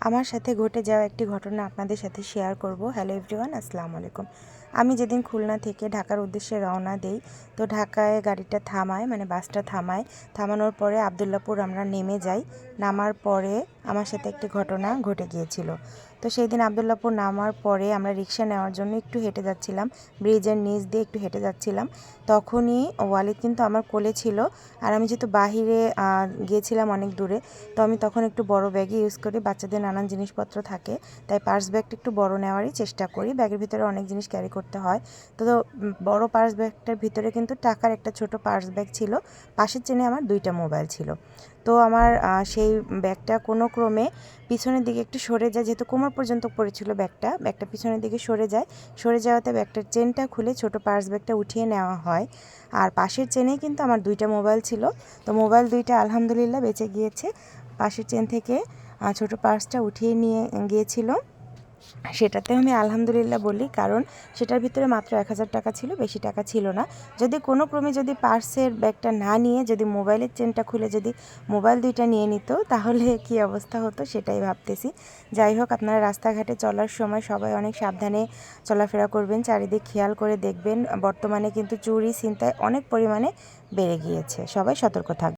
আমার সাথে ঘটে যাওয়া একটি ঘটনা আপনাদের সাথে শেয়ার করব। হ্যালো এভরিওয়ান, আসসালামু আলাইকুম। আমি যেদিন খুলনা থেকে ঢাকার উদ্দেশ্যে রওনা দেই, তো ঢাকায় গাড়িটা থামায়, মানে বাসটা থামায়। থামানোর পরে আবদুল্লাপুর আমরা নেমে যাই। নামার পরে আমার সাথে একটি ঘটনা ঘটে গিয়েছিল। তো সেই দিন আবদুল্লাপুর নামার পরে আমরা রিক্সা নেওয়ার জন্য একটু হেঁটে যাচ্ছিলাম, ব্রিজের নিচ দিয়ে একটু হেঁটে যাচ্ছিলাম। তখনই ওয়ালিদ কিন্তু আমার কোলে ছিল। আর আমি যেহেতু বাহিরে গিয়েছিলাম অনেক দূরে, তো আমি তখন একটু বড় ব্যাগই ইউজ করি। বাচ্চাদের নানান জিনিসপত্র থাকে, তাই পার্স ব্যাগটা একটু বড় নেওয়ারই চেষ্টা করি। ব্যাগের ভিতরে অনেক জিনিস ক্যারি করতে হয়। তো বড় পার্স ব্যাগটার ভিতরে কিন্তু টাকার একটা ছোট পার্স ব্যাগ ছিল। পাশের চেনে আমার 2টা মোবাইল ছিল। তো আমার সেই ব্যাগটা কোনো ক্রমে পিছনের দিকে একটু সরে যায়, যেহেতু কোমর পর্যন্ত পড়েছিল ব্যাগটা পিছনের দিকে সরে যায়। সরে যাওয়াতে ব্যাগটার চেনটা খুলে ছোট পার্স ব্যাগটা উঠিয়ে নেওয়া হয়। আর পাশের চেনেই কিন্তু আমার 2টা মোবাইল ছিল। তো মোবাইল 2টা আলহামদুলিল্লাহ বেঁচে গিয়েছে। পাশের চেন থেকে ছোট পার্সটা উঠিয়ে নিয়ে গিয়েছিল। সেটাতেও আমি আলহামদুলিল্লাহ বলি, কারণ সেটার ভিতরে মাত্র 1000 টাকা ছিল, বেশি টাকা ছিল না। যদি কোনো ক্রমে যদি পার্সের ব্যাগটা না নিয়ে যদি মোবাইলের চেনটা খুলে যদি মোবাইল 2টা নিয়ে নিত, তাহলে কী অবস্থা হতো সেটাই ভাবতেছি। যাই হোক, আপনারা রাস্তাঘাটে চলার সময় সবাই অনেক সাবধানে চলাফেরা করবেন, চারিদিক খেয়াল করে দেখবেন। বর্তমানে কিন্তু চুরি ছিনতাই অনেক পরিমাণে বেড়ে গিয়েছে, সবাই সতর্ক থাকবেন।